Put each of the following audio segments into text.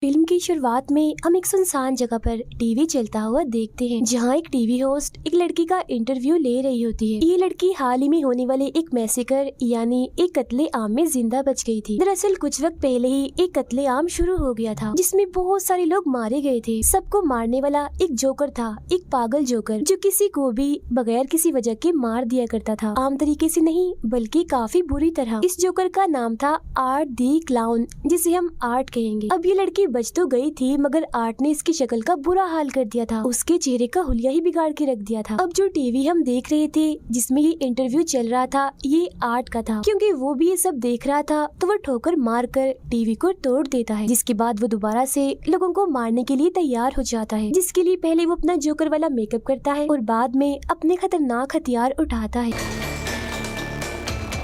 Film की शुरुआत में हम एक सुनसान जगह पर टीवी चलता हुआ देखते हैं, जहां एक टीवी होस्ट एक लड़की का इंटरव्यू ले रही होती है। ये लड़की हाल ही में होने वाले एक मैसेकर यानी एक कत्ले आम में जिंदा बच गई थी। दरअसल कुछ वक्त पहले ही एक कत्ले आम शुरू हो गया था, जिसमें बहुत सारे लोग मारे गए थे। सबको मारने वाला एक जोकर था, एक पागल जोकर जो किसी को भी बगैर किसी वजह के मार दिया करता था। आम तरीके से नहीं, बल्कि काफी बुरी तरह। इस जोकर का नाम था आर्ट दी क्लाउन, जिसे हम आर्ट कहेंगे। अब ये लड़की बच तो गई थी, मगर आर्ट ने इसकी शक्ल का बुरा हाल कर दिया था। उसके चेहरे का हुलिया ही बिगाड़ के रख दिया था। अब जो टीवी हम देख रहे थे जिसमें ये इंटरव्यू चल रहा था, ये आर्ट का था। क्योंकि वो भी ये सब देख रहा था तो वो ठोकर मार कर टीवी को तोड़ देता है, जिसके बाद वो दोबारा से लोगों को मारने के लिए तैयार हो जाता है, जिसके लिए पहले वो अपना जोकर वाला मेकअप करता है और बाद में अपने खतरनाक हथियार उठाता है।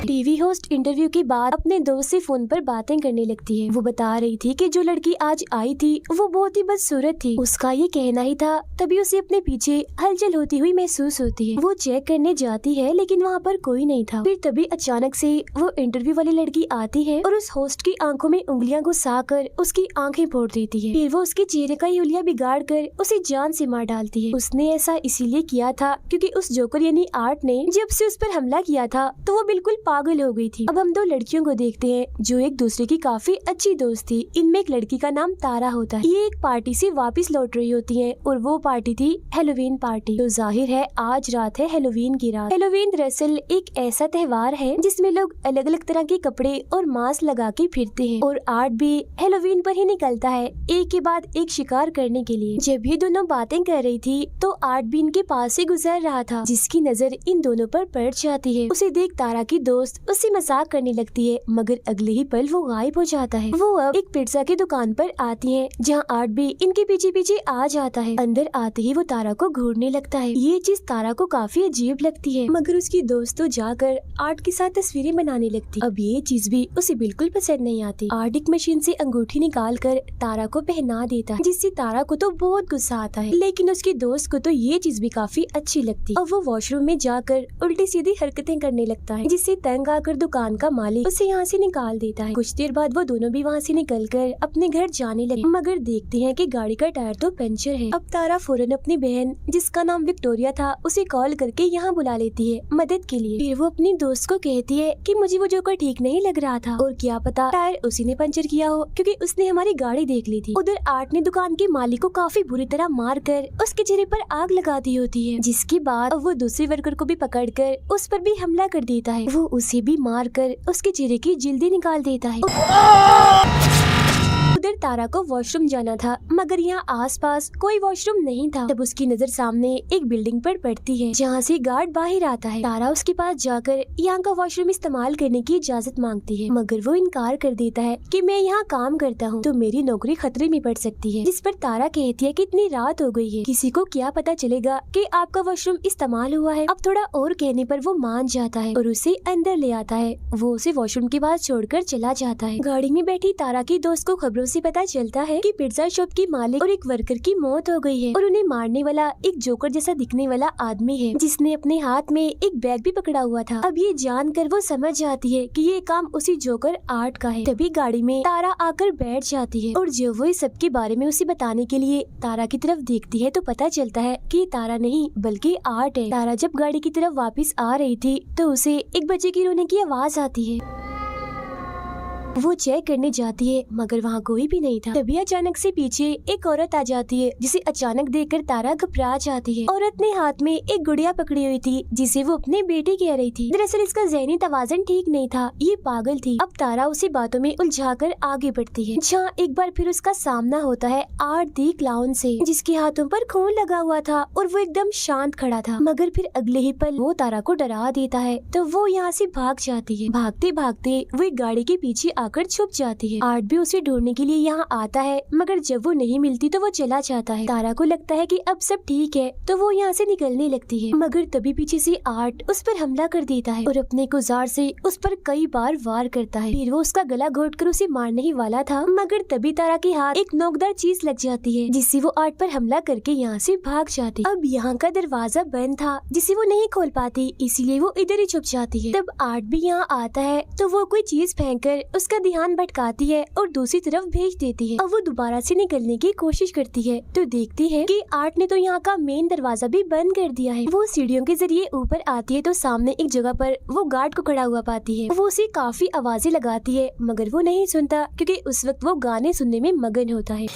टीवी होस्ट इंटरव्यू के बाद अपने दोस्त से फोन पर बातें करने लगती है। वो बता रही थी कि जो लड़की आज आई थी वो बहुत ही बदसूरत थी, उसका ये कहना ही था, तभी उसे अपने पीछे हलचल होती हुई महसूस होती है। वो चेक करने जाती है लेकिन वहाँ पर कोई नहीं था। फिर तभी अचानक से वो इंटरव्यू वाली लड़की आती है और उस होस्ट की आंखों में उंगलियां घुसा कर उसकी आंखें फोड़ देती है। फिर वो उसके चेहरे का हुलिया बिगाड़ कर उसे जान से मार डालती है। उसने ऐसा इसीलिए किया था क्योंकि उस जोकर यानी आर्ट ने जब से उस पर हमला किया था तो वो बिल्कुल पागल हो गई थी। अब हम दो लड़कियों को देखते हैं जो एक दूसरे की काफी अच्छी दोस्त थी। इनमें एक लड़की का नाम तारा होता है। ये एक पार्टी से वापस लौट रही होती है और वो पार्टी थी हैलोवीन पार्टी। तो जाहिर है आज रात है हैलोवीन की रात। हैलोवीन दरअसल एक ऐसा त्योहार है जिसमें लोग अलग अलग तरह के कपड़े और मास्क लगा के फिरते हैं और आर्ट भी हैलोवीन पर ही निकलता है एक के बाद एक शिकार करने के लिए। जब ये दोनों बातें कर रही थी तो आर्ट भी इनके पास से गुजर रहा था, जिसकी नजर इन दोनों पर पड़ जाती है। उसे देख तारा की दोस्त उससे मजाक करने लगती है, मगर अगले ही पल वो गायब हो जाता है। वो अब एक पिज्जा की दुकान पर आती है जहां आर्ट भी इनके पीछे पीछे आ जाता है। अंदर आते ही वो तारा को घूरने लगता है। ये चीज तारा को काफी अजीब लगती है, मगर उसकी दोस्त तो जाकर आर्ट के साथ तस्वीरें बनाने लगती। अब ये चीज भी उसे बिल्कुल पसंद नहीं आती। आर्ट एक मशीन से अंगूठी निकाल कर तारा को पहना देता है, जिससे तारा को तो बहुत गुस्सा आता है, लेकिन उसकी दोस्त को तो ये चीज भी काफी अच्छी लगती। अब वो वॉशरूम में जाकर उल्टी सीधी हरकतें करने लगता है, जिससे तंग आकर दुकान का मालिक उसे यहाँ से निकाल देता है। कुछ देर बाद वो दोनों भी वहाँ से निकलकर अपने घर जाने लगे, मगर देखते हैं कि गाड़ी का टायर तो पंचर है। अब तारा फौरन अपनी बहन जिसका नाम विक्टोरिया था उसे कॉल करके यहाँ बुला लेती है मदद के लिए। फिर वो अपनी दोस्त को कहती है कि मुझे वो जोकर ठीक नहीं लग रहा था और क्या पता टायर उसी ने पंचर किया हो, क्योंकि उसने हमारी गाड़ी देख ली थी। उधर आर्ट ने दुकान के मालिक को काफी बुरी तरह मार कर उसके चेहरे पर आग लगा दी होती है, जिसके बाद वो दूसरे वर्कर को भी पकड़ कर उस पर भी हमला कर देता है। वो उसे भी मार कर उसके चेहरे की जिल्दी निकाल देता है। उधर तारा को वॉशरूम जाना था, मगर यहाँ आसपास कोई वॉशरूम नहीं था। तब उसकी नजर सामने एक बिल्डिंग पर पड़ती है जहाँ से गार्ड बाहर आता है। तारा उसके पास जाकर यहाँ का वॉशरूम इस्तेमाल करने की इजाजत मांगती है, मगर वो इनकार कर देता है कि मैं यहाँ काम करता हूँ तो मेरी नौकरी खतरे में पड़ सकती है। जिस पर तारा कहती है कि इतनी रात हो गई है, किसी को क्या पता चलेगा कि आपका वॉशरूम इस्तेमाल हुआ है। अब थोड़ा और कहने पर वो मान जाता है और उसे अंदर ले आता है। वो उसे वॉशरूम के पास छोड़कर चला जाता है। गाड़ी में बैठी तारा की दोस्त को खबरों से पता चलता है कि पिज्जा शॉप की मालिक और एक वर्कर की मौत हो गई है और उन्हें मारने वाला एक जोकर जैसा दिखने वाला आदमी है, जिसने अपने हाथ में एक बैग भी पकड़ा हुआ था। अब ये जानकर वो समझ जाती है कि ये काम उसी जोकर आर्ट का है। तभी गाड़ी में तारा आकर बैठ जाती है और जब वो इस सब के बारे में उसे बताने के लिए तारा की तरफ देखती है तो पता चलता है कि ये तारा नहीं बल्कि आर्ट है। तारा जब गाड़ी की तरफ वापस आ रही थी तो उसे एक बच्चे की रोने की आवाज आती है। वो चेक करने जाती है, मगर वहाँ कोई भी नहीं था। तभी अचानक से पीछे एक औरत आ जाती है, जिसे अचानक देखकर तारा घबरा जाती है। औरत ने हाथ में एक गुड़िया पकड़ी हुई थी जिसे वो अपने बेटे कह रही थी। दरअसल इसका ज़हनी तवाज़ुन ठीक नहीं था, ये पागल थी। अब तारा उसी बातों में उलझाकर आगे बढ़ती है, जहाँ एक बार फिर उसका सामना होता है आर्ट दी क्लाउन से, जिसके हाथों पर खून लगा हुआ था और वो एकदम शांत खड़ा था। मगर फिर अगले ही पल वो तारा को डरा देता है तो वो यहाँ से भाग जाती है। भागते भागते वो एक गाड़ी के पीछे आकर छुप जाती है। आर्ट भी उसे ढूंढने के लिए यहाँ आता है, मगर जब वो नहीं मिलती तो वो चला जाता है। तारा को लगता है कि अब सब ठीक है तो वो यहाँ से निकलने लगती है, मगर तभी पीछे से आर्ट उस पर हमला कर देता है और अपने औजार से उस पर कई बार वार करता है। फिर वो उसका गला घोटकर उसे मारने ही वाला था, मगर तभी तारा के हाथ एक नोकदार चीज लग जाती है, जिससे वो आर्ट पर हमला करके यहाँ से भाग जाती। अब यहाँ का दरवाजा बंद था जिसे वो नहीं खोल पाती, इसीलिए वो इधर ही छुप जाती है। तब आर्ट भी यहाँ आता है तो वो कोई चीज फेंक कर उसका उसका ध्यान भटकाती है और दूसरी तरफ भेज देती है। अब वो दोबारा से निकलने की कोशिश करती है तो देखती है कि आर्ट ने तो यहाँ का मेन दरवाजा भी बंद कर दिया है। वो सीढ़ियों के जरिए ऊपर आती है तो सामने एक जगह पर वो गार्ड को खड़ा हुआ पाती है। वो उसे काफी आवाजें लगाती है मगर वो नहीं सुनता क्योंकि उस वक्त वो गाने सुनने में मगन होता है।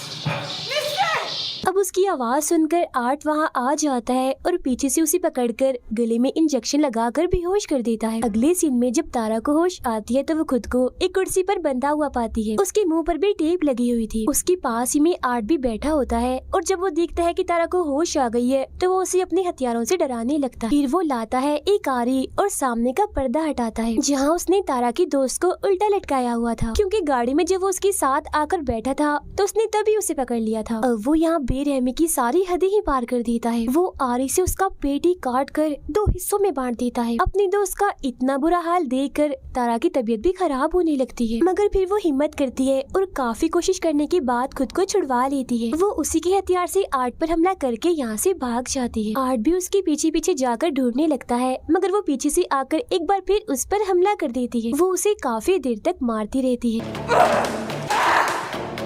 अब उसकी आवाज सुनकर आर्ट वहाँ आ जाता है और पीछे से उसे पकड़कर गले में इंजेक्शन लगाकर बेहोश कर देता है। अगले सीन में जब तारा को होश आती है तो वो खुद को एक कुर्सी पर बंधा हुआ पाती है। उसके मुंह पर भी टेप लगी हुई थी। उसके पास ही में आर्ट भी बैठा होता है और जब वो देखता है कि तारा को होश आ गई है तो वो उसे अपने हथियारों से डराने लगता है। फिर वो लाता है एक आरी और सामने का पर्दा हटाता है जहाँ उसने तारा की दोस्त को उल्टा लटकाया हुआ था, क्योंकि गाड़ी में जब वो उसके साथ आकर बैठा था तो उसने तभी उसे पकड़ लिया था। अब वो यहाँ बेरहमी की सारी हदें ही पार कर देता है। वो आरी से उसका पेट ही काट कर 2 हिस्सों में बांट देता है। अपनी दोस्त का इतना बुरा हाल देखकर तारा की तबीयत भी खराब होने लगती है, मगर फिर वो हिम्मत करती है और काफी कोशिश करने के बाद खुद को छुड़वा लेती है। वो उसी के हथियार से आर्ट पर हमला करके यहाँ से भाग जाती है। आर्ट भी उसके पीछे पीछे जाकर ढूंढने लगता है मगर वो पीछे से आकर एक बार फिर उस पर हमला कर देती है। वो उसे काफी देर तक मारती रहती है।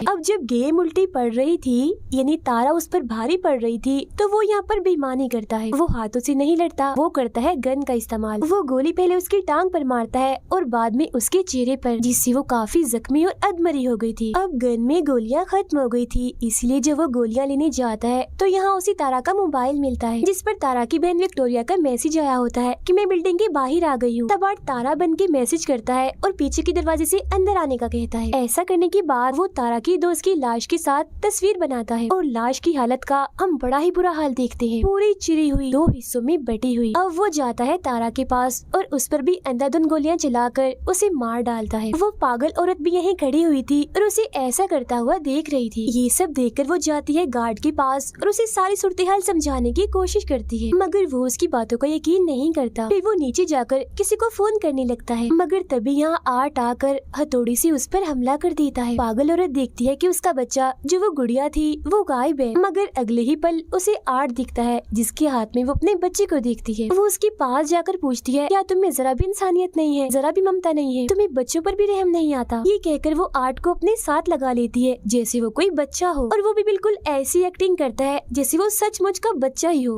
अब जब गेम उल्टी पड़ रही थी यानी तारा उस पर भारी पड़ रही थी तो वो यहाँ पर बेईमानी करता है। वो हाथों से नहीं लड़ता, वो करता है गन का इस्तेमाल। वो गोली पहले उसकी टांग पर मारता है और बाद में उसके चेहरे पर, जिससे वो काफी जख्मी और अधमरी हो गई थी। अब गन में गोलियां खत्म हो गई थी, इसलिए जब वो गोलियां लेने जाता है तो यहाँ उसे तारा का मोबाइल मिलता है जिस पर तारा की बहन विक्टोरिया का मैसेज आया होता है कि मैं बिल्डिंग के बाहर आ गई हूँ। तब आर्ट तारा बन के मैसेज करता है और पीछे के दरवाजे से अंदर आने का कहता है। ऐसा करने के बाद वो तारा की दोस्त की लाश के साथ तस्वीर बनाता है और लाश की हालत का हम बड़ा ही बुरा हाल देखते हैं, पूरी चिरी हुई 2 हिस्सों में बटी हुई। अब वो जाता है तारा के पास और उस पर भी अंधाधुंध गोलियां चलाकर उसे मार डालता है। वो पागल औरत भी यहीं खड़ी हुई थी और उसे ऐसा करता हुआ देख रही थी। ये सब देखकर वो जाती है गार्ड के पास और उसे सारी सूरत हाल समझाने की कोशिश करती है, मगर वो उसकी बातों का यकीन नहीं करता। फिर वो नीचे जाकर किसी को फोन करने लगता है, मगर तभी यहाँ आर्ट आकर हथौड़ी से उस पर हमला कर देता है। पागल औरत देखती है कि उसका बच्चा जो वो गुड़िया थी वो गायब है, मगर अगले ही पल उसे आर्ट दिखता है जिसके हाथ में वो अपने बच्चे को देखती है। वो उसके पास जाकर पूछती है, क्या तुम्हें जरा भी इंसानियत नहीं है, जरा भी ममता नहीं है, तुम्हें बच्चों पर भी रहम नहीं आता? ये कहकर वो आर्ट को अपने साथ लगा लेती है जैसे वो कोई बच्चा हो, और वो भी बिल्कुल ऐसी एक्टिंग करता है जैसे वो सचमुच का बच्चा ही हो।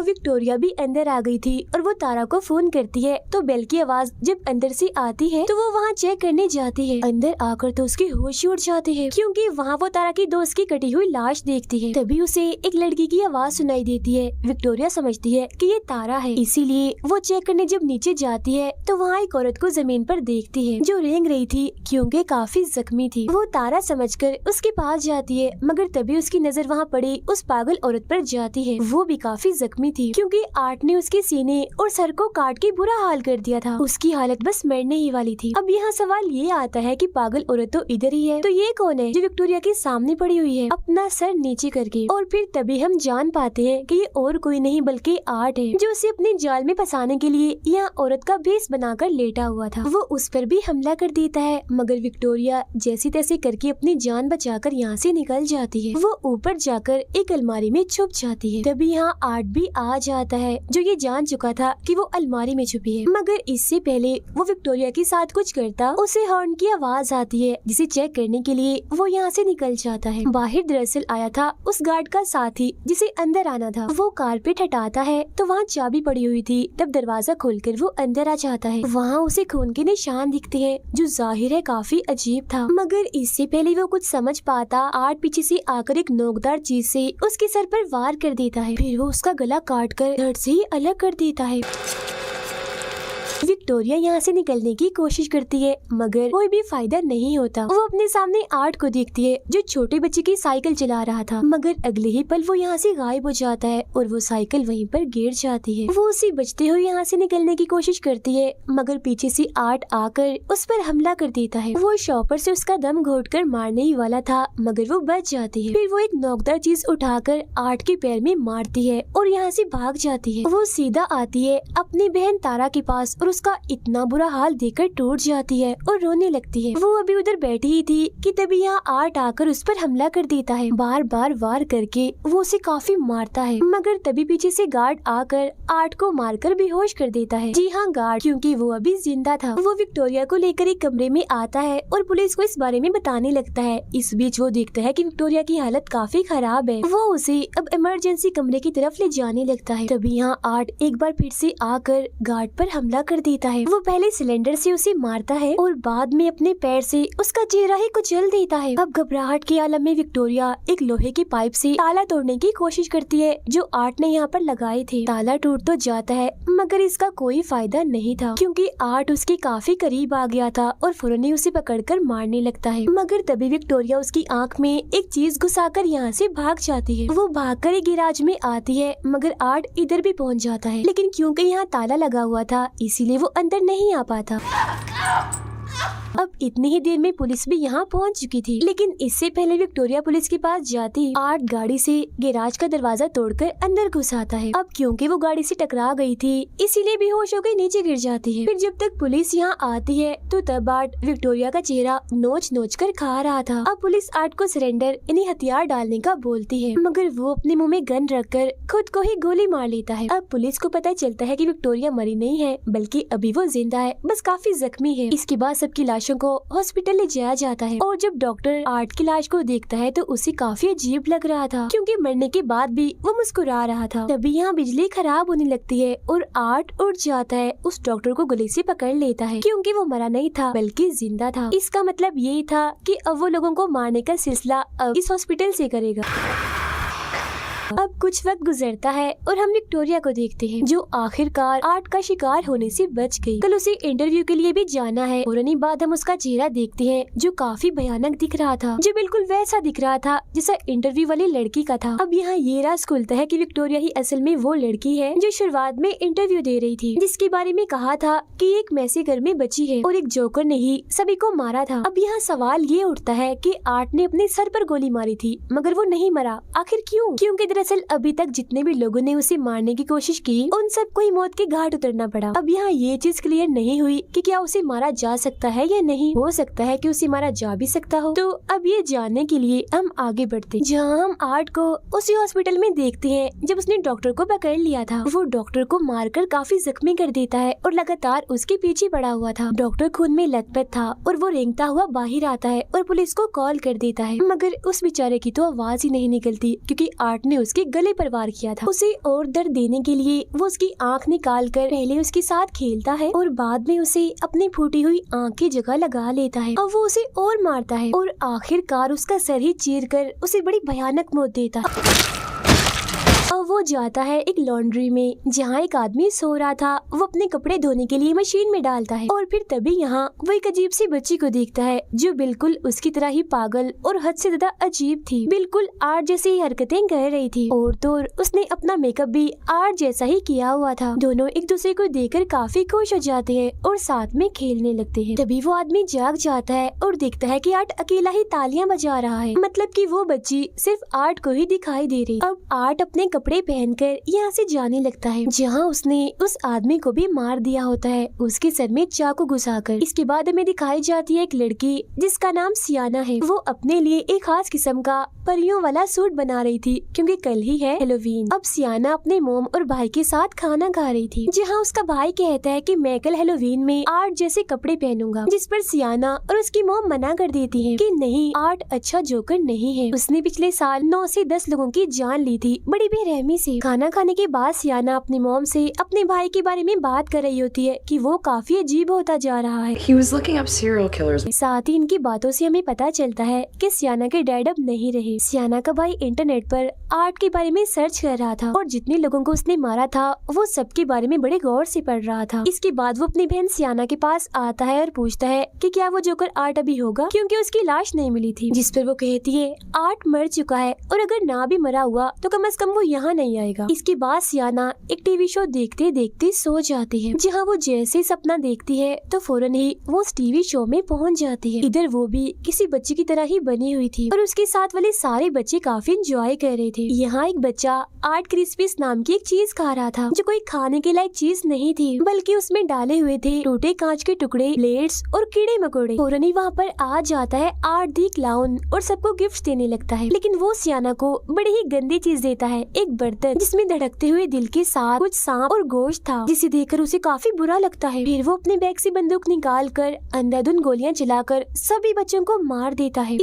विक्टोरिया भी अंदर आ गई थी और वो तारा को फोन करती है तो बेल की आवाज जब अंदर से आती है तो वो वहाँ चेक करने जाती है। अंदर आकर तो उसके होश उड़ जाते हैं क्योंकि वहाँ वो तारा की दोस्त की कटी हुई लाश देखती है। तभी उसे एक लड़की की आवाज सुनाई देती है। विक्टोरिया समझती है कि ये तारा है, इसीलिए वो चेक करने जब नीचे जाती है तो वहाँ एक औरत को जमीन पर देखती है जो रेंग रही थी क्योंकि काफी जख्मी थी। वो तारा समझकर उसके पास जाती है, मगर तभी उसकी नजर वहाँ पड़ी उस पागल औरत पर जाती है। वो भी काफी जख्मी थी क्योंकि आर्ट ने उसके सीने और सर को काट के बुरा हाल कर दिया था। उसकी हालत बस मरने ही वाली थी। अब यहाँ सवाल ये आता है कि पागल औरत तो इधर ही है, तो ये कौन है जो विक्टोरिया के सामने पड़ी हुई है अपना सर नीचे करके? और फिर तभी हम जान पाते हैं कि ये और कोई नहीं बल्कि आर्ट है जो उसे अपने जाल में फंसाने के लिए यहाँ औरत का भेष बनाकर लेटा हुआ था। वो उस पर भी हमला कर देता है, मगर विक्टोरिया जैसे तैसे करके अपनी जान बचाकर यहाँ से निकल जाती है। वो ऊपर जाकर एक अलमारी में छुप जाती है। तभी यहाँ आर्ट भी आ जाता है जो ये जान चुका था कि वो अलमारी में छुपी है, मगर इससे पहले वो विक्टोरिया के साथ कुछ करता उसे हॉर्न की आवाज आती है जिसे चेक करने के लिए वो यहाँ से निकल जाता है। बाहर दरअसल आया था उस गार्ड का साथी जिसे अंदर आना था। वो कारपेट हटाता है तो वहाँ चाबी पड़ी हुई थी। तब दरवाजा खोलकर वो अंदर आ जाता है। वहाँ उसे खून के निशान दिखते हैं जो जाहिर है काफी अजीब था, मगर इससे पहले वो कुछ समझ पाता आर्ट पीछे से आकर एक नोकदार चीज से उसके सर पर वार कर देता है। फिर वो उसका गला काट कर धड़ से ही अलग कर देता है। विक्टोरिया यहाँ से निकलने की कोशिश करती है, मगर कोई भी फायदा नहीं होता। वो अपने सामने आर्ट को देखती है जो छोटे बच्चे की साइकिल चला रहा था, मगर अगले ही पल वो यहाँ से गायब हो जाता है और वो साइकिल वहीं पर गिर जाती है। वो उसे बचते हुए यहाँ से निकलने की कोशिश करती है, मगर पीछे से आर्ट आकर उस पर हमला कर देता है। वो शॉपर से उसका दम घोटकर मारने ही वाला था, मगर वो बच जाती है। फिर वो एक नोकदार चीज उठाकर आर्ट के पैर में मारती है और यहाँ से भाग जाती है। वो सीधा आती है अपनी बहन तारा के पास और उसका का इतना बुरा हाल देखकर टूट जाती है और रोने लगती है। वो अभी उधर बैठी ही थी कि तभी यहाँ आर्ट आकर उस पर हमला कर देता है। बार बार वार करके वो उसे काफी मारता है, मगर तभी पीछे से गार्ड आकर आर्ट को मारकर बेहोश कर देता है। जी हाँ, गार्ड, क्योंकि वो अभी जिंदा था। वो विक्टोरिया को लेकर एक कमरे में आता है और पुलिस को इस बारे में बताने लगता है। इस बीच वो देखता है कि विक्टोरिया की हालत काफी खराब है। वो उसे अब इमरजेंसी कमरे की तरफ ले जाने लगता है। तभी यहाँ आर्ट एक बार फिर से आकर गार्ड पर हमला कर देता है। वो पहले सिलेंडर से उसे मारता है और बाद में अपने पैर से उसका चेहरा ही कुचल देता है। अब घबराहट के आलम में विक्टोरिया एक लोहे की पाइप से ताला तोड़ने की कोशिश करती है जो आर्ट ने यहाँ पर लगाए थे। ताला टूट तो जाता है मगर इसका कोई फायदा नहीं था, क्योंकि आर्ट उसके काफी करीब आ गया था और फौरन ही उसे पकड़कर मारने लगता है। मगर तभी विक्टोरिया उसकी आंख में एक चीज घुसाकर यहाँ से भाग जाती है। वो भागकर एक गैराज में आती है, मगर आर्ट इधर भी पहुँच जाता है, लेकिन क्योंकि यहाँ ताला लगा हुआ था इसीलिए वो अंदर नहीं आ पाता। अब इतनी ही देर में पुलिस भी यहाँ पहुँच चुकी थी, लेकिन इससे पहले विक्टोरिया पुलिस के पास जाती आर्ट गाड़ी से गैराज का दरवाजा तोड़कर अंदर घुस आता है। अब क्योंकि वो गाड़ी से टकरा गई थी इसीलिए बेहोश होकर नीचे गिर जाती है। फिर जब तक पुलिस यहाँ आती है तो तब आर्ट विक्टोरिया का चेहरा नोच नोच कर खा रहा था। अब पुलिस आर्ट को सरेंडर यानी हथियार डालने का बोलती है, मगर वो अपने मुँह में गन रखकर खुद को ही गोली मार लेता है। अब पुलिस को पता चलता है कि विक्टोरिया मरी नहीं है, बल्कि अभी वो जिंदा है, बस काफी जख्मी है। इसके बाद सबकी लाशों को हॉस्पिटल ले जाया जाता है और जब डॉक्टर आर्ट की लाश को देखता है तो उसे काफी अजीब लग रहा था, क्योंकि मरने के बाद भी वो मुस्कुरा रहा था। तभी यहाँ बिजली खराब होने लगती है और आर्ट उठ जाता है, उस डॉक्टर को गले से पकड़ लेता है, क्योंकि वो मरा नहीं था बल्कि जिंदा था। इसका मतलब यही था कि अब वो लोगों को मारने का सिलसिला अब इस हॉस्पिटल से करेगा। अब कुछ वक्त गुजरता है और हम विक्टोरिया को देखते हैं, जो आखिरकार आर्ट का शिकार होने से बच गई। कल उसे इंटरव्यू के लिए भी जाना है और उन्हीं बाद हम उसका चेहरा देखते हैं जो काफी भयानक दिख रहा था, जो बिल्कुल वैसा दिख रहा था जैसा इंटरव्यू वाली लड़की का था। अब यहाँ ये राज खुलता है कि विक्टोरिया ही असल में वो लड़की है जो शुरुआत में इंटरव्यू दे रही थी, जिसके बारे में कहा था कि एक मैसे घर में बची है और एक जोकर ने ही सभी को मारा था। अब यहाँ सवाल ये उठता है कि आर्ट ने अपने सर पर गोली मारी थी मगर वो नहीं मरा, आखिर क्यों? क्योंकि दरअसल अभी तक जितने भी लोगों ने उसे मारने की कोशिश की उन सबको ही मौत के घाट उतरना पड़ा। अब यहाँ ये चीज क्लियर नहीं हुई कि क्या उसे मारा जा सकता है या नहीं। हो सकता है कि उसे मारा जा भी सकता हो। तो अब ये जानने के लिए हम आगे बढ़ते, जहाँ हम आर्ट को उसी हॉस्पिटल में देखते हैं जब उसने डॉक्टर को पकड़ लिया था। वो डॉक्टर को मारकर काफी जख्मी कर देता है और लगातार उसके पीछे पड़ा हुआ था। डॉक्टर खून में लथपथ था और वो रेंगता हुआ बाहर आता है और पुलिस को कॉल कर देता है, मगर उस बेचारे की तो आवाज ही नहीं निकलती, क्योंकि आर्ट ने उसके गले पर वार किया था। उसे और दर्द देने के लिए वो उसकी आंख निकाल कर पहले उसके साथ खेलता है और बाद में उसे अपनी फूटी हुई आंख की जगह लगा लेता है। अब वो उसे और मारता है और आखिरकार उसका सर ही चीर कर उसे बड़ी भयानक मौत देता है। अब वो जाता है एक लॉन्ड्री में, जहाँ एक आदमी सो रहा था। वो अपने कपड़े धोने के लिए मशीन में डालता है और फिर तभी यहाँ वो एक अजीब सी बच्ची को देखता है जो बिल्कुल उसकी तरह ही पागल और हद से ज्यादा अजीब थी। बिल्कुल आर्ट जैसी ही हरकतें कर रही थी और तो उसने अपना मेकअप भी आर्ट जैसा ही किया हुआ था। दोनों एक दूसरे को देखकर काफी खुश हो जाते हैं और साथ में खेलने लगते हैं। तभी वो आदमी जाग जाता है और देखता है कि आर्ट अकेला ही तालियां बजा रहा है, मतलब कि वो बच्ची सिर्फ आर्ट को ही दिखाई दे रही। अब आर्ट अपने कपड़े पहनकर यहाँ से जाने लगता है, जहाँ उसने उस आदमी को भी मार दिया होता है, उसके सर में चाकू घुसाकर। इसके बाद हमें दिखाई जाती है एक लड़की जिसका नाम सियाना है। वो अपने लिए एक खास किस्म का परियों वाला सूट बना रही थी, क्योंकि कल ही है हेलोवीन। अब सियाना अपने मोम और भाई के साथ खाना खा रही थी, जहाँ उसका भाई कहता है कि मैं कल हेलोवीन में आर्ट जैसे कपड़े पहनूंगा, जिस पर सियाना और उसकी मोम मना कर देती है कि नहीं, आर्ट अच्छा जोकर नहीं है। उसने पिछले साल 9 से 10 लोगों की जान ली थी बड़ी बेरहमी से। खाना खाने के बाद सियाना अपनी मोम से अपने भाई के बारे में बात कर रही होती है कि वो काफी अजीब होता जा रहा है। He was looking up serial killers. साथ ही इनकी बातों से हमें पता चलता है कि सियाना के डैड अब नहीं रहे। सियाना का भाई इंटरनेट पर आर्ट के बारे में सर्च कर रहा था और जितने लोगों को उसने मारा था वो सबके बारे में बड़े गौर से पढ़ रहा था। इसके बाद वो अपनी बहन सियाना के पास आता है और पूछता है कि क्या वो जोकर आर्ट अभी होगा, क्योंकि उसकी लाश नहीं मिली थी। जिस पर वो कहती है आर्ट मर चुका है और अगर ना भी मरा हुआ तो कम से कम वो यहाँ नहीं आएगा। इसके बाद सियाना एक टीवी शो देखते देखते सो जाती है, जहाँ वो जैसे सपना देखती है तो फौरन ही वो उस टीवी शो में पहुँच जाती है। इधर वो भी किसी बच्चे की तरह ही बनी हुई थी और उसके साथ वाले सारे बच्चे काफी एंजॉय कर रहे थे। यहाँ एक बच्चा आर्ट क्रिस्पीज नाम की एक चीज खा रहा था, जो कोई खाने के लायक चीज नहीं थी, बल्कि उसमें डाले हुए थे टूटे कांच के टुकड़े, प्लेट्स और कीड़े मकोड़े। फौरन ही वहाँ पर आ जाता है आर्ट दी क्लाउन और सबको गिफ्ट देने लगता है, लेकिन वो सियाना को बड़ी ही गंदी चीज देता है, एक बर्तन जिसमें धड़कते हुए दिल के साथ कुछ सांप और गोश्त था, जिसे देखकर उसे काफी बुरा लगता है। फिर वो अपने बैग से बंदूक निकाल कर अंधाधुंध गोलियां चलाकर सभी बच्चों को मार देता है।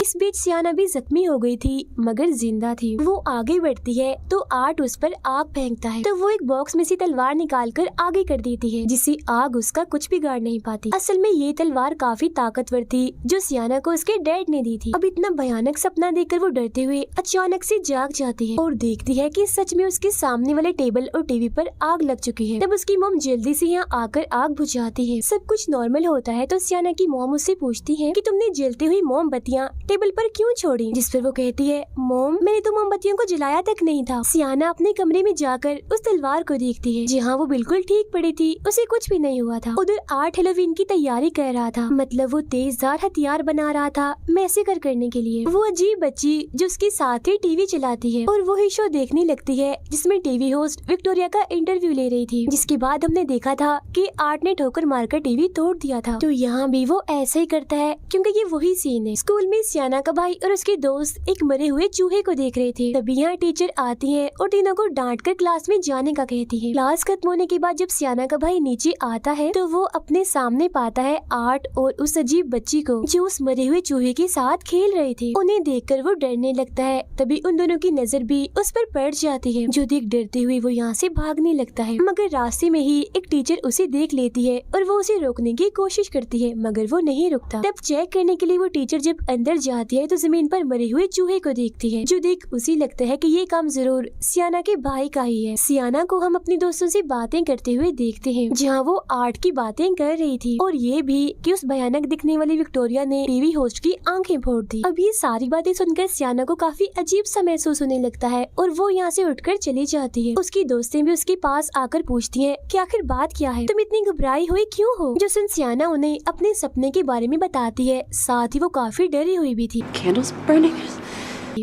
इस बीच सियाना भी जख्मी हो गई थी मगर जिंदा थी। वो आगे बढ़ती है तो आर्ट उस पर आग फेंकता है, तो वो एक बॉक्स में से तलवार निकालकर आगे कर देती है, जिससे आग उसका कुछ भी गाड़ नहीं पाती। असल में ये तलवार काफी ताकतवर थी, जो सियाना को उसके डैड ने दी थी। अब इतना भयानक सपना देखकर वो डरते हुए अचानक से जाग जाती है और देखती है कि सच में उसके सामने वाले टेबल और टीवी पर आग लग चुकी है। तब उसकी मॉम जल्दी से यहाँ आकर आग बुझाती है। सब कुछ नॉर्मल होता है तो सियाना की मॉम उससे पूछती है कि तुमने जलती हुई मोमबत्तियाँ टेबल पर क्यों छोड़ी, जिस पर वो कहती है, मॉम मैंने तो मोमबत्तियों को जलाया तक नहीं था। सियाना अपने कमरे में जाकर उस तलवार को देखती है, जहाँ वो बिल्कुल ठीक पड़ी थी, उसे कुछ भी नहीं हुआ था। उधर आर्ट हेलोवीन की तैयारी कर रहा था, मतलब वो तेजधार हथियार बना रहा था मैसेकर करने के लिए। वो अजीब बच्ची जो उसके साथ ही टीवी चलाती है और वही शो देखने लगती है जिसमें टीवी होस्ट विक्टोरिया का इंटरव्यू ले रही थी, जिसके बाद हमने देखा था कि आर्ट ने ठोकर मारकर टीवी तोड़ दिया था। तो यहाँ भी वो ऐसा ही करता है, क्योंकि ये वही सीन है। स्कूल में सियाना का भाई और उसके दोस्त एक मरे हुए चूहे को देख रहे थे। तभी यहाँ टीचर आती है और तीनों को डांटकर क्लास में जाने का कहती है। क्लास खत्म होने के बाद जब सियाना का भाई नीचे आता है तो वो अपने सामने पाता है आर्ट और उस अजीब बच्ची को, जो उस मरे हुए चूहे के साथ खेल रहे थे। उन्हें देखकर वो डरने लगता है। तभी उन दोनों की नजर भी उस पर पड़ जाती है, जो देख डरते हुए वो यहाँ से भागने लगता है। मगर रास्ते में ही एक टीचर उसे देख लेती है और वो उसे रोकने की कोशिश करती है, मगर वो नहीं रुकता। तब चेक करने के लिए वो टीचर जब अंदर जाती है तो जमीन पर मरे हुए चूहे को देखती है, जो देख उसे लगता है कि ये काम जरूर सियाना के भाई का ही है। सियाना को हम अपने दोस्तों से बातें करते हुए देखते हैं, जहाँ वो आर्ट की बातें कर रही थी और ये भी कि उस भयानक दिखने वाली विक्टोरिया ने टीवी होस्ट की आंखें फोड़ दी। अब ये सारी बातें सुनकर सियाना को काफी अजीब सा महसूस होने लगता है और वो यहाँ से उठकर चली जाती है। उसकी दोस्तें भी उसके पास आकर पूछती हैं कि आखिर बात क्या है, तुम इतनी घबराई हुई क्यों हो। जो सुन सियाना उन्हें अपने सपने के बारे में बताती है, साथ ही वो काफी डरी हुई भी थी। Candles burning.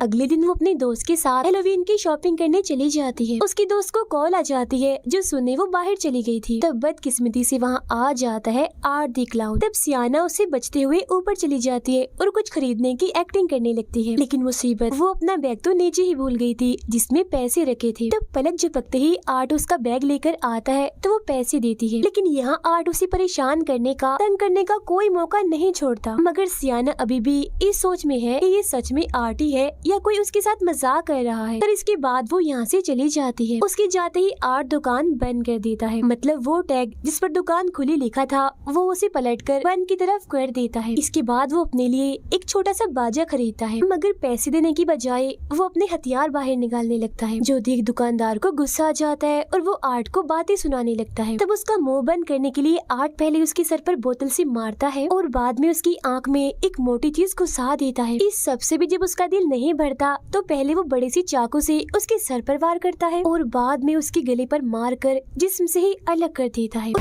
अगले दिन वो अपने दोस्त के साथ हेलोवीन की शॉपिंग करने चली जाती है। उसकी दोस्त को कॉल आ जाती है, जो सुनने वो बाहर चली गई थी। तब बदकिस्मती से वहाँ आ जाता है आर्ट दी क्लाउन। तब सियाना उसे बचते हुए ऊपर चली जाती है और कुछ खरीदने की एक्टिंग करने लगती है, लेकिन मुसीबत, वो अपना बैग तो नीचे ही भूल गई थी जिसमें पैसे रखे थे। तब पलक झपकते ही आर्ट उसका बैग लेकर आता है तो वो पैसे देती है, लेकिन यहाँ आर्ट उसे परेशान करने का, तंग करने का कोई मौका नहीं छोड़ता। मगर सियाना अभी भी इस सोच में है कि ये सच में आर्ट ही है या कोई उसके साथ मजाक कर रहा है। पर इसके बाद वो यहाँ से चली जाती है। उसके जाते ही आर्ट दुकान बंद कर देता है, मतलब वो टैग जिस पर दुकान खुली लिखा था वो उसे पलटकर बंद की तरफ कर देता है। इसके बाद वो अपने लिए एक छोटा सा बाजा खरीदता है, मगर पैसे देने की बजाय वो अपने हथियार बाहर निकालने लगता है, जो देख दुकानदार को गुस्सा आ जाता है और वो आर्ट को बातें सुनाने लगता है। तब उसका मुंह बंद करने के लिए आर्ट पहले उसके सर पर बोतल से मारता है और बाद में उसकी आंख में एक मोटी चीज घुसा देता है। इस सबसे भी जब उसका दिल नहीं भरता तो पहले वो बड़े सी चाकू से उसके सर पर वार करता है और बाद में उसके गले पर मारकर जिस्म से ही अलग कर देता है।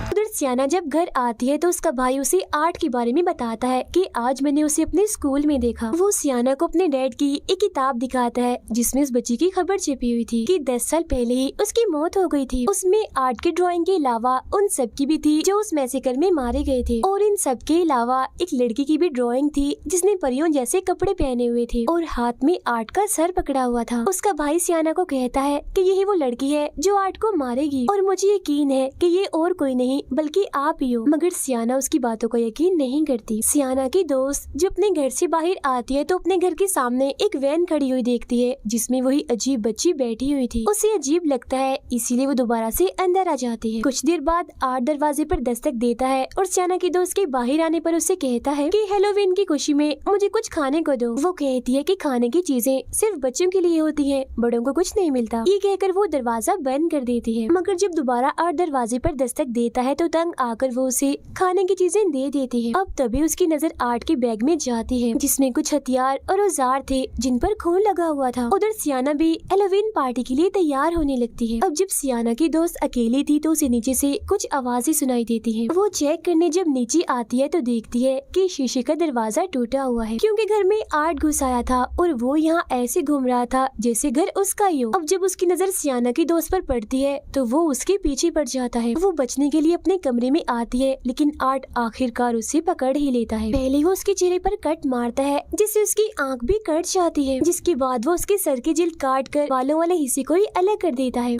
उधर सियाना जब घर आती है तो उसका भाई उसे आर्ट के बारे में बताता है कि आज मैंने उसे अपने स्कूल में देखा। वो सियाना को अपने डैड की एक किताब दिखाता है जिसमें उस बच्ची की खबर छिपी हुई थी कि 10 साल पहले ही उसकी मौत हो गई थी। उसमें आर्ट की ड्राइंग के अलावा उन सब की भी थी जो उस मैसेकर में मारे गए थे, और इन सब के अलावा एक लड़की की भी ड्राइंग थी जिसने परियों जैसे कपड़े पहने हुए थे और हाथ में आर्ट का सर पकड़ा हुआ था। उसका भाई सियाना को कहता है कि यही वो लड़की है जो आर्ट को मारेगी और मुझे यकीन है कि ये और कोई नहीं बल्कि आप ही हो। मगर सियाना उसकी बातों को यकीन नहीं करती। सियाना की दोस्त जब अपने घर से बाहर आती है तो अपने घर के सामने एक वैन खड़ी हुई देखती है जिसमें वही अजीब बच्ची बैठी हुई थी। उसे अजीब लगता है, इसीलिए वो दोबारा से अंदर आ जाती है। कुछ देर बाद आर्ट दरवाजे पर दस्तक देता है और सियाना की दोस्त के बाहर आने पर उससे कहता है कि हेलोवीन की खुशी में मुझे कुछ खाने को दो। वो कहती है कि खाने की चीजें सिर्फ बच्चों के लिए होती है, बड़ों को कुछ नहीं मिलता। ये कहकर वो दरवाजा बंद कर देती है। मगर जब दोबारा आर्ट दरवाजे पर दस्तक देता है तो तंग आकर वो उसे खाने की चीजें दे देती है। अब तभी उसकी नजर आर्ट के बैग में जाती है जिसमें कुछ हथियार और औजार थे जिन पर खून लगा हुआ था। उधर सियाना भी हैलोवीन पार्टी के लिए तैयार होने लगती है। अब जब सियाना की दोस्त अकेली थी तो उसे नीचे से कुछ आवाजें सुनाई देती हैं। वो चेक करने जब नीचे आती है तो देखती है कि शीशे का दरवाजा टूटा हुआ है क्योंकि घर में आर्ट घुस आया था और वो यहाँ ऐसे घूम रहा था जैसे घर उसका ही हो। अब जब उसकी नजर सियाना की दोस्त पर पड़ती है तो वो उसके पीछे पड़ जाता है। वो बचने के लिए अपने कमरे में आती है लेकिन आर्ट आखिरकार उसे पकड़ ही लेता है। पहले वो उसके चेहरे पर कट मारता है जिससे उसकी आंख भी कट जाती है, जिसके बाद वो उसके सर की जिल्द काट कर बालों वाले हिस्से को ही अलग कर देता है।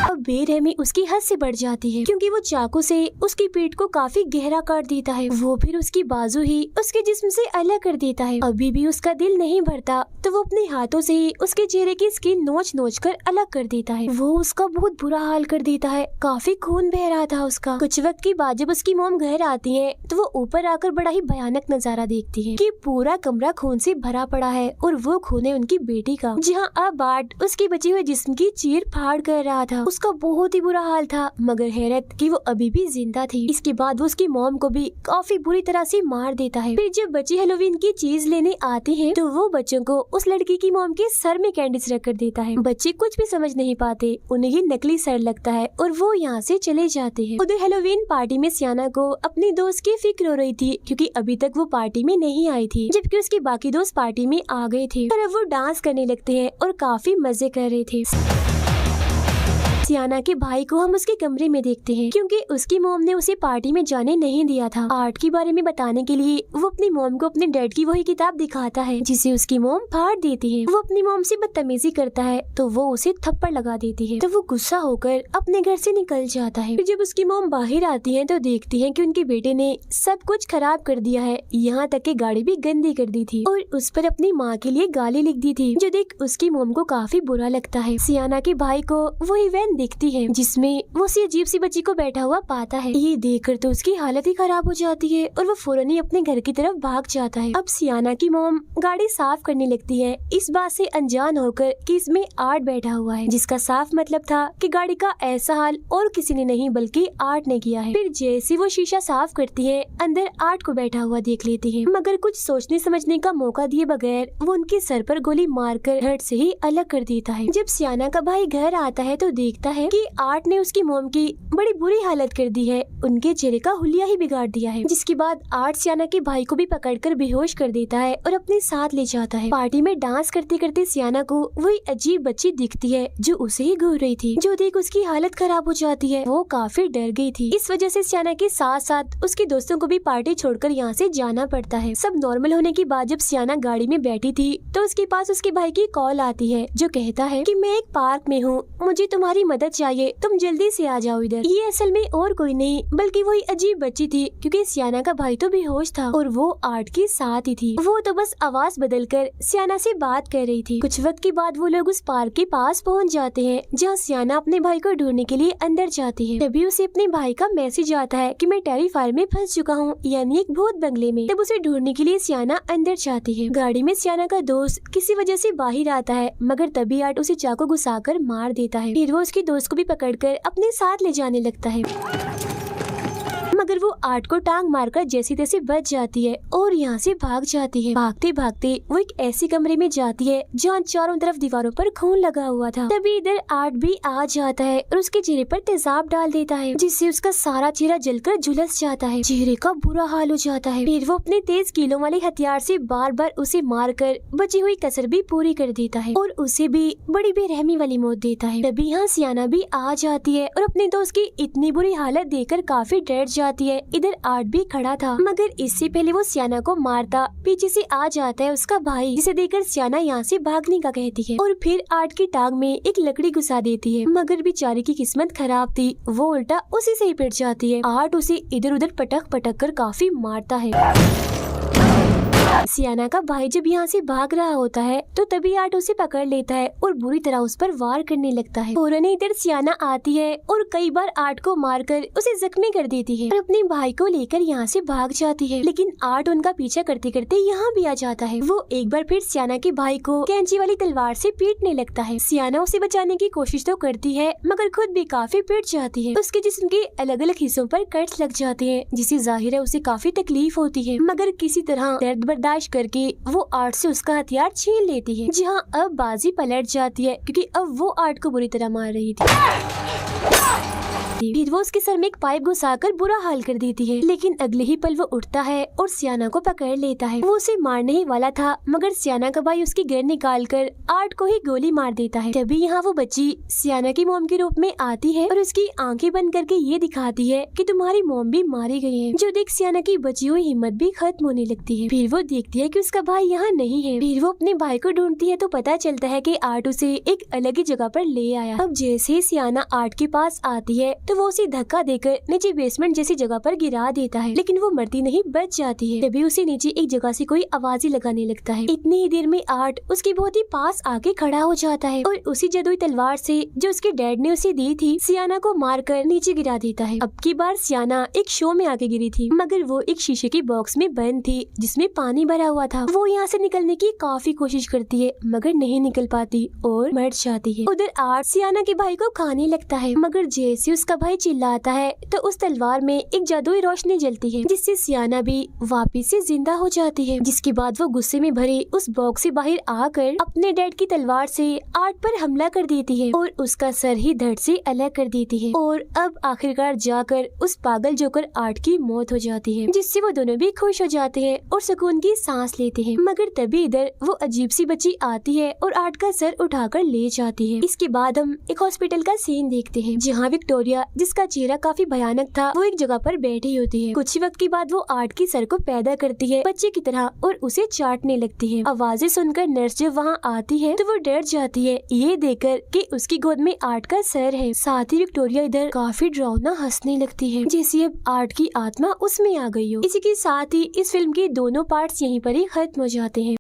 अब बेरहमी उसकी हद से बढ़ जाती है क्योंकि वो चाकू से उसकी पीठ को काफी गहरा काट देता है। वो फिर उसकी बाजू ही उसके जिस्म से अलग कर देता है। अभी भी उसका दिल नहीं भरता तो वो अपने हाथों से ही उसके चेहरे की स्किन नोच नोच कर अलग कर देता है। वो उसका बहुत बुरा हाल कर देता है, काफी खून बह रहा था उसका। कुछ वक्त के बाद जब उसकी मॉम घर आती है तो वो ऊपर आकर बड़ा ही भयानक नजारा देखती है कि पूरा कमरा खून से भरा पड़ा है और वो खून है उनकी बेटी का, जहाँ अब आर्ट उसके बचे हुए जिस्म की चीर फाड़ कर रहा था। उसका बहुत ही बुरा हाल था मगर हैरत कि वो अभी भी जिंदा थी। इसके बाद वो उसकी मॉम को भी काफी बुरी तरह से मार देता है। फिर जब बच्चे हैलोवीन की चीज लेने आते हैं तो वो बच्चों को उस लड़की की मॉम के सर में कैंडीज रख कर देता है। बच्चे कुछ भी समझ नहीं पाते, उन्हें ये नकली सर लगता है और वो यहाँ से चले जाते हैं। उधर हैलोवीन पार्टी में सियाना को अपनी दोस्त की फिक्र हो रही थी क्योंकि अभी तक वो पार्टी में नहीं आई थी, जबकि उसके बाकी दोस्त पार्टी में आ गए थे और अब वो डांस करने लगते हैं और काफी मजे कर रहे थे। सियाना के भाई को हम उसके कमरे में देखते हैं क्योंकि उसकी मॉम ने उसे पार्टी में जाने नहीं दिया था। आर्ट के बारे में बताने के लिए वो अपनी मॉम को अपने डैड की वही किताब दिखाता है जिसे उसकी मॉम फाड़ देती है। वो अपनी मॉम से बदतमीजी करता है तो वो उसे थप्पड़ लगा देती है तो वो गुस्सा होकर अपने घर से निकल जाता है। फिर जब उसकी मॉम बाहर आती है तो देखती है कि उनके बेटे ने सब कुछ खराब कर दिया है, यहाँ तक कि गाड़ी भी गंदी कर दी थी और उस पर अपनी माँ के लिए गाली लिख दी थी, जो देख उसकी मॉम को काफी बुरा लगता है। सियाना के भाई को वही वैन दिखती है जिसमें वो उसी अजीब सी बच्ची को बैठा हुआ पाता है। ये देखकर तो उसकी हालत ही खराब हो जाती है और वो फौरन ही अपने घर की तरफ भाग जाता है। अब सियाना की मॉम गाड़ी साफ करने लगती है इस बात से अनजान होकर कि इसमें आर्ट बैठा हुआ है, जिसका साफ मतलब था कि गाड़ी का ऐसा हाल और किसी ने नहीं बल्कि आर्ट ने किया है। फिर जैसे वो शीशा साफ करती है अंदर आर्ट को बैठा हुआ देख लेती है, मगर कुछ सोचने समझने का मौका दिए बगैर वो उनके सर पर गोली मारकर हट से ही अलग कर देता है। जब सियाना का भाई घर आता है तो देखता है कि आर्ट ने उसकी मॉम की बड़ी बुरी हालत कर दी है, उनके चेहरे का हुलिया ही बिगाड़ दिया है। जिसके बाद आर्ट सियाना के भाई को भी पकड़कर बेहोश कर देता है और अपने साथ ले जाता है। पार्टी में डांस करते करते सियाना को वही अजीब बच्ची दिखती है जो उसे ही घूर रही थी, जो देख उसकी हालत खराब हो जाती है। वो काफी डर गई थी, इस वजह से सियाना के साथ साथ उसके दोस्तों को भी पार्टी छोड़कर यहाँ से जाना पड़ता है। सब नॉर्मल होने के बाद जब सियाना गाड़ी में बैठी थी तो उसके पास उसके भाई की कॉल आती है जो कहता है कि मैं एक पार्क में हूँ, मुझे तुम्हारी मदद चाहिए, तुम जल्दी से आ जाओ इधर। ये असल में और कोई नहीं बल्कि वही अजीब बच्ची थी क्योंकि सियाना का भाई तो बेहोश था और वो आर्ट के साथ ही थी। वो तो बस आवाज बदलकर सियाना से बात कर रही थी। कुछ वक्त के बाद वो लोग उस पार्क के पास पहुंच जाते हैं जहाँ सियाना अपने भाई को ढूंढने के लिए अंदर जाती है। तभी उसे अपने भाई का मैसेज आता है कि मैं टेरिफायर में फंस चुका हूँ, यानी एक भूत बंगले में। तब उसे ढूंढने के लिए सियाना अंदर जाती है। गाड़ी में सियाना का दोस्त किसी वजह से बाहर आता है मगर तभी आर्ट उसे चाकू घुसाकर मार देता है। फिर वो उसके दोस्त को भी पकड़कर अपने साथ ले जाने लगता है मगर वो आर्ट को टांग मारकर जैसी तैसी बच जाती है और यहाँ से भाग जाती है। भागते भागते वो एक ऐसे कमरे में जाती है जहाँ चारों तरफ दीवारों पर खून लगा हुआ था। तभी इधर आर्ट भी आ जाता है और उसके चेहरे पर तेजाब डाल देता है जिससे उसका सारा चेहरा जलकर झुलस जाता है। चेहरे का बुरा हाल हो जाता है। फिर वो अपने तेज कीलों वाले हथियार से बार बार उसे मारकर बची हुई कसर भी पूरी कर देता है और उसे भी बड़ी बेरहमी वाली मौत देता है। तभी यहाँ सियाना भी आ जाती है और अपने दोस्त की इतनी बुरी हालत देखकर काफी डर जाती है। इधर आर्ट भी खड़ा था मगर इससे पहले वो सियाना को मारता पीछे से आ जाता है उसका भाई, जिसे देखकर सियाना यहाँ से भागने का कहती है और फिर आर्ट की टांग में एक लकड़ी घुसा देती है मगर बेचारी की किस्मत खराब थी, वो उल्टा उसी से ही पिट जाती है। आर्ट उसे इधर उधर पटक पटक कर काफी मारता है। सियाना का भाई जब यहाँ से भाग रहा होता है तो तभी आर्ट उसे पकड़ लेता है और बुरी तरह उस पर वार करने लगता है। फौरन इधर सियाना आती है और कई बार आर्ट को मारकर उसे जख्मी कर देती है और अपने भाई को लेकर यहाँ से भाग जाती है। लेकिन आर्ट उनका पीछा करते करते यहाँ भी आ जाता है। वो एक बार फिर सियाना के भाई को कैंची वाली तलवार से पीटने लगता है। सियाना उसे बचाने की कोशिश तो करती है मगर खुद भी काफी पीट जाती है। उसके जिस्म के अलग अलग हिस्सों पर कट्स लग जाते हैं जिससे जाहिर है उसे काफी तकलीफ होती है, मगर किसी तरह दर्द बर्दाश्त करके वो आर्ट से उसका हथियार छीन लेती है। जहाँ अब बाजी पलट जाती है क्योंकि अब वो आर्ट को बुरी तरह मार रही थी। फिर वो उसके सर में एक पाइप घुसाकर बुरा हाल कर देती है, लेकिन अगले ही पल वो उठता है और सियाना को पकड़ लेता है। वो उसे मारने ही वाला था मगर सियाना का भाई उसकी गन निकालकर आर्ट को ही गोली मार देता है। तभी यहाँ वो बच्ची सियाना की मोम के रूप में आती है और उसकी आंखें बंद करके ये दिखाती है कि तुम्हारी मोम भी मारी गई है। जो देख सियाना की बची हुई हिम्मत भी खत्म होने लगती है। फिर वो देखती है कि उसका भाई यहाँ नहीं है। फिर वो अपने भाई को ढूंढती है तो पता चलता है कि आर्ट उसे एक अलग ही जगह पर ले आया। अब जैसे ही सियाना आर्ट के पास आती है तो वो उसे धक्का देकर नीचे बेसमेंट जैसी जगह पर गिरा देता है, लेकिन वो मरती नहीं, बच जाती है। तभी उसे नीचे एक जगह से कोई आवाज़ें लगाने लगता है। इतनी ही देर में आर्ट उसके बहुत ही पास आके खड़ा हो जाता है और उसी जादुई तलवार से जो उसके डैड ने उसे दी थी सियाना को मारकर नीचे गिरा देता है। अब की बार सियाना एक शो में आके गिरी थी मगर वो एक शीशे की बॉक्स में बंद थी जिसमें पानी भरा हुआ था। वो यहाँ से निकलने की काफी कोशिश करती है मगर नहीं निकल पाती और मर जाती है। उधर आर्ट सियाना के भाई को खाने लगता है मगर जैसे उसका भाई चिल्लाता है तो उस तलवार में एक जादुई रोशनी जलती है जिससे सियाना भी वापिस से जिंदा हो जाती है। जिसके बाद वो गुस्से में भरे उस बॉक्स से बाहर आकर अपने डैड की तलवार से आर्ट पर हमला कर देती है और उसका सर ही धड़ से अलग कर देती है। और अब आखिरकार जाकर उस पागल जोकर आर्ट की मौत हो जाती है जिससे वो दोनों भी खुश हो जाते हैं और सुकून की सांस लेते हैं। मगर तभी इधर वो अजीब सी बच्ची आती है और आर्ट का सर उठाकर ले जाती है। इसके बाद हम एक हॉस्पिटल का सीन देखते हैं जहाँ विक्टोरिया, जिसका चेहरा काफी भयानक था, वो एक जगह पर बैठी होती है। कुछ वक्त के बाद वो आर्ट की सर को पैदा करती है बच्चे की तरह और उसे चाटने लगती है। आवाजें सुनकर नर्स जब वहाँ आती है तो वो डर जाती है ये देखकर कि उसकी गोद में आर्ट का सर है। साथ ही विक्टोरिया इधर काफी डरावना हंसने लगती है जैसे अब आर्ट की आत्मा उसमें आ गई हो। इसी के साथ ही इस फिल्म के दोनों पार्ट्स यहीं पर ही खत्म हो जाते हैं।